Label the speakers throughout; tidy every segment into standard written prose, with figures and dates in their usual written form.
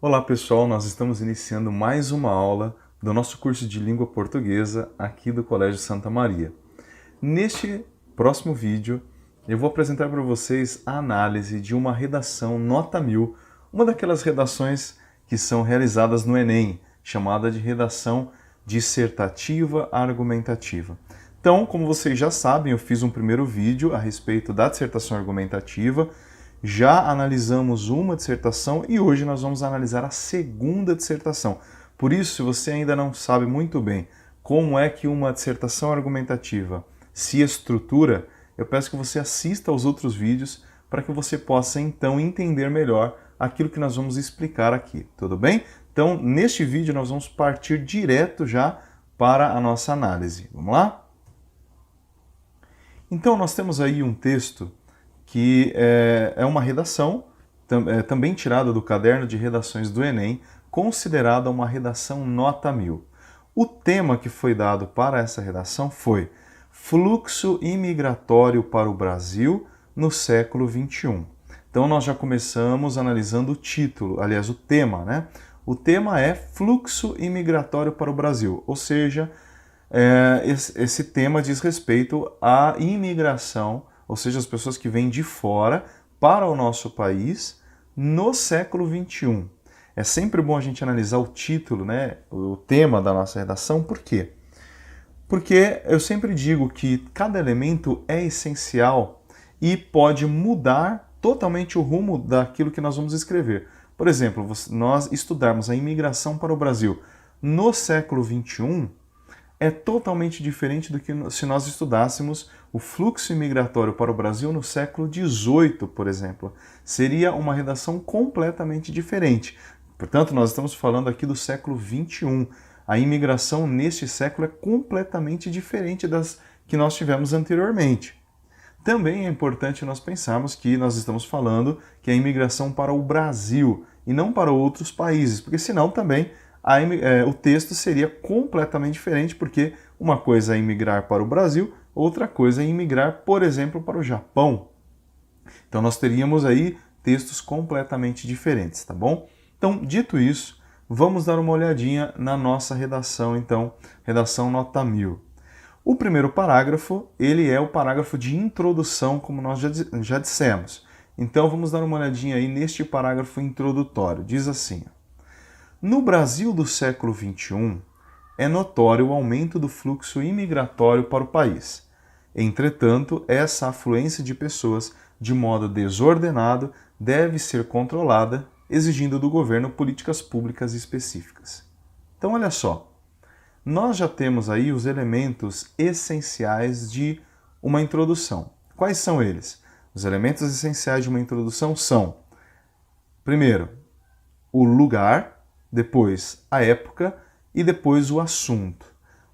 Speaker 1: Olá pessoal, nós estamos iniciando mais uma aula do nosso curso de língua portuguesa aqui do Colégio Santa Maria. Neste próximo vídeo eu vou apresentar para vocês a análise de uma redação nota 1000, uma daquelas redações que são realizadas no Enem, chamada de redação dissertativa argumentativa. Então, como vocês já sabem, eu fiz um primeiro vídeo a respeito da dissertação argumentativa. Já analisamos uma dissertação e hoje nós vamos analisar a segunda dissertação. Por isso, se você ainda não sabe muito bem como é que uma dissertação argumentativa se estrutura, eu peço que você assista aos outros vídeos para que você possa então entender melhor aquilo que nós vamos explicar aqui, tudo bem? Então, neste vídeo nós vamos partir direto já para a nossa análise. Vamos lá? Então, nós temos aí um texto que é uma redação, também tirada do caderno de redações do Enem, considerada uma redação nota 1000. O tema que foi dado para essa redação foi Fluxo imigratório para o Brasil no século XXI. Então nós já começamos analisando o título, aliás o tema, né? O tema é Fluxo imigratório para o Brasil, ou seja, esse tema diz respeito à imigração, ou seja, as pessoas que vêm de fora para o nosso país no século XXI. É sempre bom a gente analisar o título, né, o tema da nossa redação, por quê? Porque eu sempre digo que cada elemento é essencial e pode mudar totalmente o rumo daquilo que nós vamos escrever. Por exemplo, nós estudarmos a imigração para o Brasil no século XXI, é totalmente diferente do que se nós estudássemos o fluxo imigratório para o Brasil no século XVIII, por exemplo. Seria uma redação completamente diferente. Portanto, nós estamos falando aqui do século XXI. A imigração neste século é completamente diferente das que nós tivemos anteriormente. Também é importante nós pensarmos que nós estamos falando que é a imigração para o Brasil e não para outros países, porque senão também o texto seria completamente diferente, porque uma coisa é imigrar para o Brasil, outra coisa é imigrar, por exemplo, para o Japão. Então nós teríamos aí textos completamente diferentes, tá bom? Então, dito isso, vamos dar uma olhadinha na nossa redação, então, redação nota 1000. O primeiro parágrafo, ele é o parágrafo de introdução, como nós já dissemos. Então vamos dar uma olhadinha aí neste parágrafo introdutório. Diz assim: no Brasil do século XXI, é notório o aumento do fluxo imigratório para o país. Entretanto, essa afluência de pessoas de modo desordenado deve ser controlada, exigindo do governo políticas públicas específicas. Então, olha só, nós já temos aí os elementos essenciais de uma introdução. Quais são eles? Os elementos essenciais de uma introdução são, primeiro, o lugar, depois a época e depois o assunto.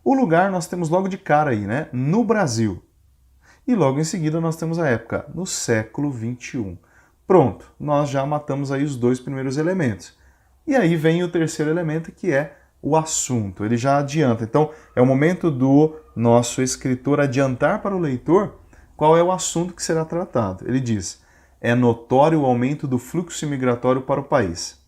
Speaker 1: O lugar nós temos logo de cara aí, né? No Brasil. E logo em seguida nós temos a época, no século XXI. Pronto, nós já matamos aí os dois primeiros elementos. E aí vem o terceiro elemento, que é o assunto. Ele já adianta. Então, é o momento do nosso escritor adiantar para o leitor qual é o assunto que será tratado. Ele diz, é notório o aumento do fluxo imigratório para o país.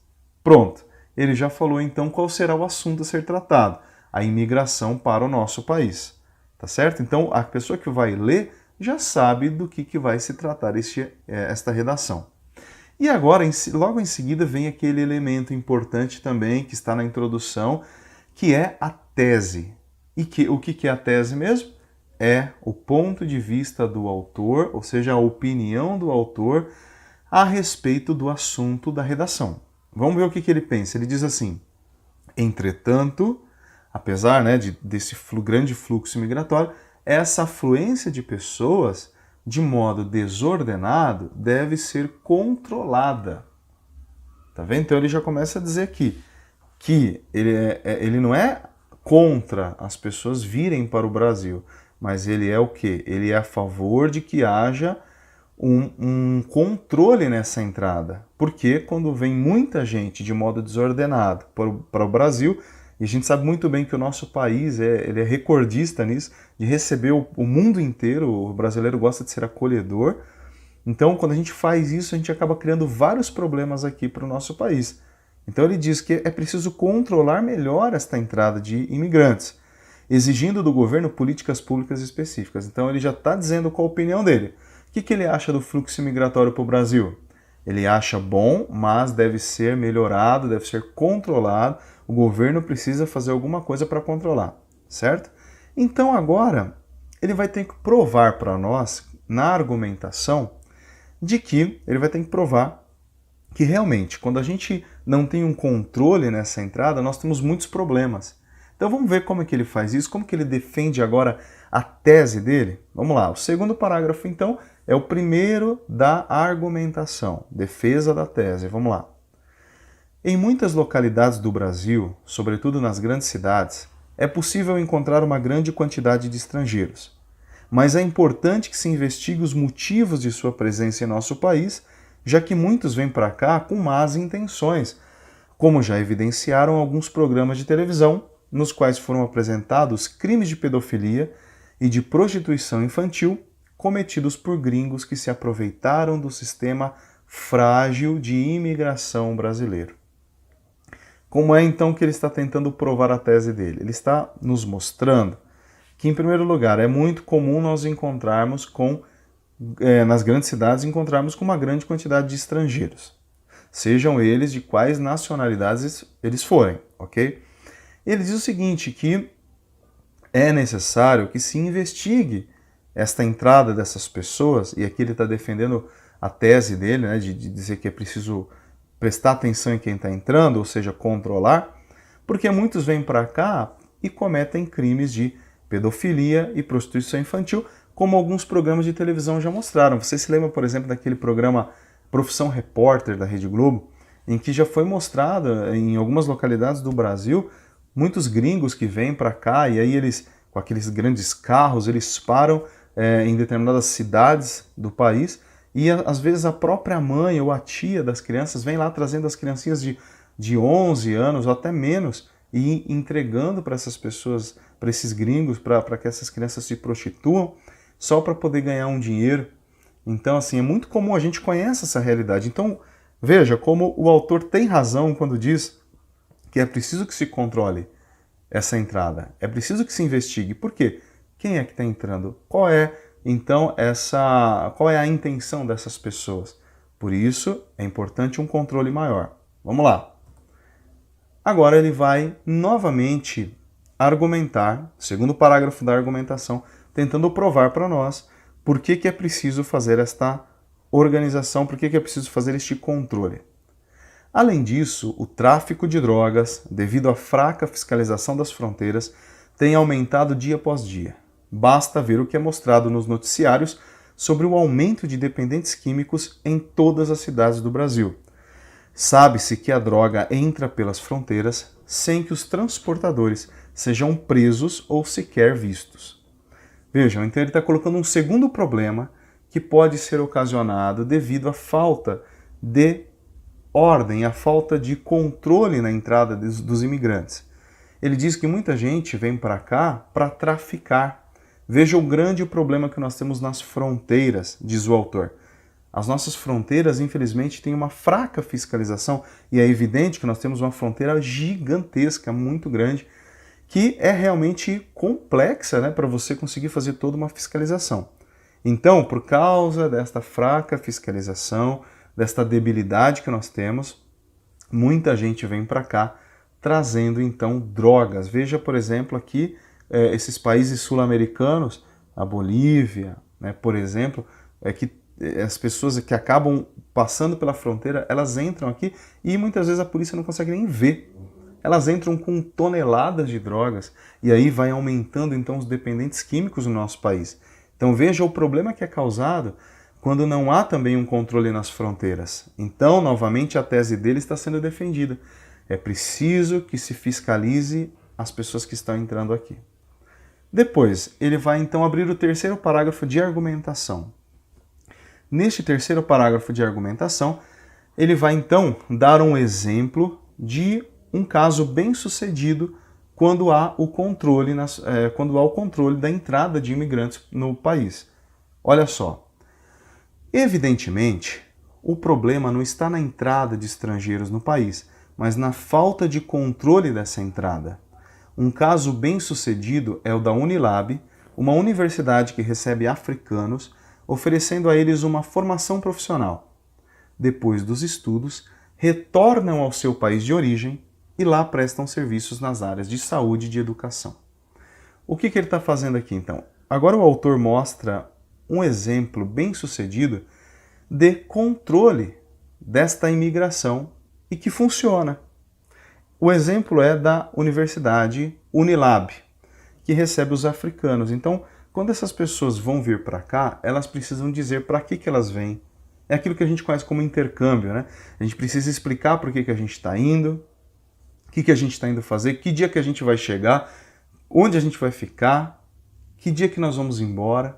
Speaker 1: Pronto. Ele já falou então qual será o assunto a ser tratado, a imigração para o nosso país, tá certo? Então a pessoa que vai ler já sabe do que vai se tratar esta redação. E agora, logo em seguida, vem aquele elemento importante também que está na introdução, que é a tese. E o que é a tese mesmo? É o ponto de vista do autor, ou seja, a opinião do autor a respeito do assunto da redação. Vamos ver o que ele pensa. Ele diz assim, entretanto, apesar desse grande fluxo migratório, essa afluência de pessoas de modo desordenado deve ser controlada. Tá vendo? Então ele já começa a dizer aqui que ele não é contra as pessoas virem para o Brasil, mas ele é o quê? Ele é a favor de que haja um controle nessa entrada, porque quando vem muita gente de modo desordenado para o Brasil, e a gente sabe muito bem que o nosso país ele é recordista nisso, de receber o mundo inteiro, o brasileiro gosta de ser acolhedor, então quando a gente faz isso, a gente acaba criando vários problemas aqui para o nosso país. Então ele diz que é preciso controlar melhor esta entrada de imigrantes, exigindo do governo políticas públicas específicas. Então ele já está dizendo qual a opinião dele. O que ele acha do fluxo migratório para o Brasil? Ele acha bom, mas deve ser melhorado, deve ser controlado. O governo precisa fazer alguma coisa para controlar, certo? Então agora ele vai ter que provar para nós, na argumentação, de que ele vai ter que provar que realmente, quando a gente não tem um controle nessa entrada, nós temos muitos problemas. Então vamos ver como é que ele faz isso, como que ele defende agora a tese dele. Vamos lá, o segundo parágrafo então é o primeiro da argumentação, defesa da tese. Vamos lá. Em muitas localidades do Brasil, sobretudo nas grandes cidades, é possível encontrar uma grande quantidade de estrangeiros. Mas é importante que se investigue os motivos de sua presença em nosso país, já que muitos vêm para cá com más intenções, como já evidenciaram alguns programas de televisão, nos quais foram apresentados crimes de pedofilia e de prostituição infantil cometidos por gringos que se aproveitaram do sistema frágil de imigração brasileiro. Como é então que ele está tentando provar a tese dele? Ele está nos mostrando que, em primeiro lugar, é muito comum nós encontrarmos nas grandes cidades, encontrarmos com uma grande quantidade de estrangeiros, sejam eles de quais nacionalidades eles forem, ok? Ele diz o seguinte, que é necessário que se investigue esta entrada dessas pessoas, e aqui ele está defendendo a tese dele, né, de dizer que é preciso prestar atenção em quem está entrando, ou seja, controlar, porque muitos vêm para cá e cometem crimes de pedofilia e prostituição infantil, como alguns programas de televisão já mostraram. Você se lembra, por exemplo, daquele programa Profissão Repórter da Rede Globo, em que já foi mostrado em algumas localidades do Brasil muitos gringos que vêm para cá e aí eles, com aqueles grandes carros, eles param em determinadas cidades do país e às vezes a própria mãe ou a tia das crianças vem lá trazendo as criancinhas de 11 anos ou até menos e entregando para essas pessoas, para esses gringos, para que essas crianças se prostituam só para poder ganhar um dinheiro. Então, assim, é muito comum, a gente conhece essa realidade. Então, veja como o autor tem razão quando diz que é preciso que se controle essa entrada, é preciso que se investigue. Por quê? Quem é que está entrando? Qual é a intenção dessas pessoas? Por isso, é importante um controle maior. Vamos lá. Agora ele vai novamente argumentar, segundo parágrafo da argumentação, tentando provar para nós por que é preciso fazer esta organização, por que é preciso fazer este controle. Além disso, o tráfico de drogas, devido à fraca fiscalização das fronteiras, tem aumentado dia após dia. Basta ver o que é mostrado nos noticiários sobre o aumento de dependentes químicos em todas as cidades do Brasil. Sabe-se que a droga entra pelas fronteiras sem que os transportadores sejam presos ou sequer vistos. Vejam, então ele está colocando um segundo problema que pode ser ocasionado devido à falta de ordem, à falta de controle na entrada dos imigrantes. Ele diz que muita gente vem para cá para traficar. Veja o grande problema que nós temos nas fronteiras, diz o autor. As nossas fronteiras, infelizmente, têm uma fraca fiscalização e é evidente que nós temos uma fronteira gigantesca, muito grande, que é realmente complexa, né, para você conseguir fazer toda uma fiscalização. Então, por causa desta fraca fiscalização, desta debilidade que nós temos, muita gente vem para cá trazendo então drogas. Veja, por exemplo, aqui esses países sul-americanos, a Bolívia, né, por exemplo, que as pessoas que acabam passando pela fronteira, elas entram aqui e muitas vezes a polícia não consegue nem ver. Elas entram com toneladas de drogas e aí vai aumentando então os dependentes químicos no nosso país. Então veja o problema que é causado quando não há também um controle nas fronteiras. Então, novamente, a tese dele está sendo defendida. É preciso que se fiscalize as pessoas que estão entrando aqui. Depois, ele vai então abrir o terceiro parágrafo de argumentação. Neste terceiro parágrafo de argumentação, ele vai então dar um exemplo de um caso bem sucedido quando há o controle da entrada de imigrantes no país. Olha só. Evidentemente, o problema não está na entrada de estrangeiros no país, mas na falta de controle dessa entrada. Um caso bem sucedido é o da Unilab, uma universidade que recebe africanos, oferecendo a eles uma formação profissional. Depois dos estudos, retornam ao seu país de origem e lá prestam serviços nas áreas de saúde e de educação. O que ele está fazendo aqui então? Agora o autor mostra um exemplo bem sucedido de controle desta imigração e que funciona. O exemplo é da Universidade Unilab, que recebe os africanos. Então, quando essas pessoas vão vir para cá, elas precisam dizer para que elas vêm. É aquilo que a gente conhece como intercâmbio, né? A gente precisa explicar por que a gente está indo, o que a gente está indo fazer, que dia que a gente vai chegar, onde a gente vai ficar, que dia que nós vamos embora.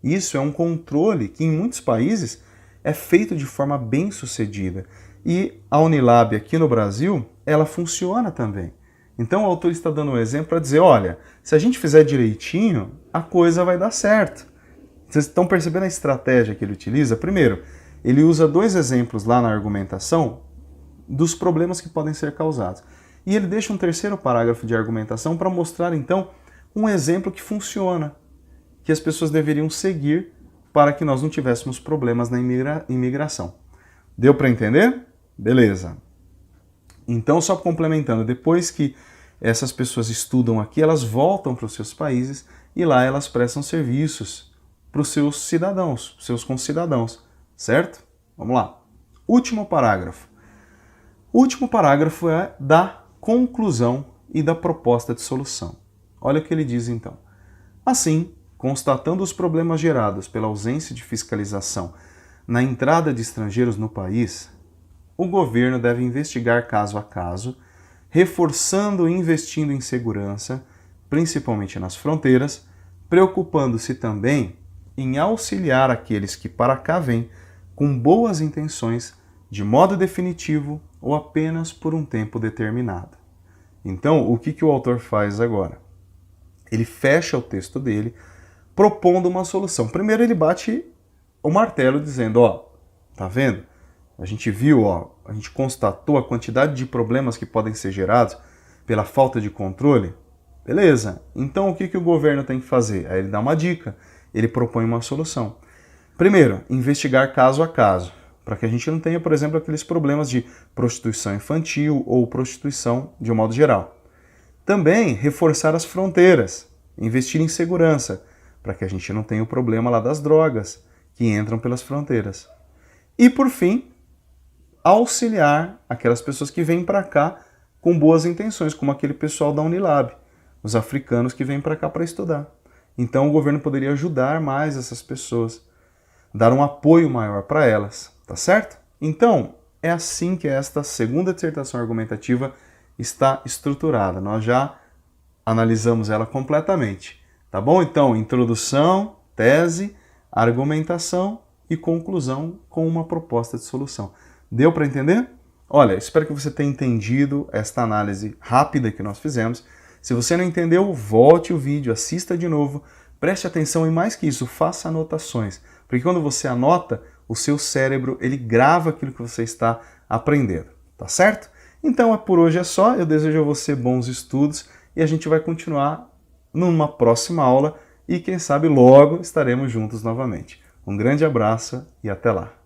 Speaker 1: Isso é um controle que em muitos países é feito de forma bem sucedida. E a Unilab aqui no Brasil, ela funciona também. Então o autor está dando um exemplo para dizer, olha, se a gente fizer direitinho, a coisa vai dar certo. Vocês estão percebendo a estratégia que ele utiliza? Primeiro, ele usa dois exemplos lá na argumentação dos problemas que podem ser causados. E ele deixa um terceiro parágrafo de argumentação para mostrar, então, um exemplo que funciona, que as pessoas deveriam seguir para que nós não tivéssemos problemas na imigração. Deu para entender? Beleza. Então, só complementando, depois que essas pessoas estudam aqui, elas voltam para os seus países e lá elas prestam serviços para os seus cidadãos, seus concidadãos, certo? Vamos lá. Último parágrafo. O último parágrafo é da conclusão e da proposta de solução. Olha o que ele diz então. Assim, constatando os problemas gerados pela ausência de fiscalização na entrada de estrangeiros no país, o governo deve investigar caso a caso, reforçando e investindo em segurança, principalmente nas fronteiras, preocupando-se também em auxiliar aqueles que para cá vêm com boas intenções, de modo definitivo ou apenas por um tempo determinado. Então, o que o autor faz agora? Ele fecha o texto dele, propondo uma solução. Primeiro ele bate o martelo dizendo, ó, tá vendo? A gente viu, ó, a gente constatou a quantidade de problemas que podem ser gerados pela falta de controle. Beleza, então o que o governo tem que fazer? Aí ele dá uma dica, ele propõe uma solução. Primeiro, investigar caso a caso, para que a gente não tenha, por exemplo, aqueles problemas de prostituição infantil ou prostituição de um modo geral. Também reforçar as fronteiras, investir em segurança, para que a gente não tenha o problema lá das drogas que entram pelas fronteiras. E, por fim, auxiliar aquelas pessoas que vêm para cá com boas intenções, como aquele pessoal da Unilab, os africanos que vêm para cá para estudar. Então o governo poderia ajudar mais essas pessoas, dar um apoio maior para elas, tá certo? Então, é assim que esta segunda dissertação argumentativa está estruturada. Nós já analisamos ela completamente, tá bom? Então, introdução, tese, argumentação e conclusão com uma proposta de solução. Deu para entender? Olha, espero que você tenha entendido esta análise rápida que nós fizemos. Se você não entendeu, volte o vídeo, assista de novo, preste atenção e mais que isso, faça anotações. Porque quando você anota, o seu cérebro ele grava aquilo que você está aprendendo, tá certo? Então por hoje é só, eu desejo a você bons estudos e a gente vai continuar numa próxima aula e quem sabe logo estaremos juntos novamente. Um grande abraço e até lá!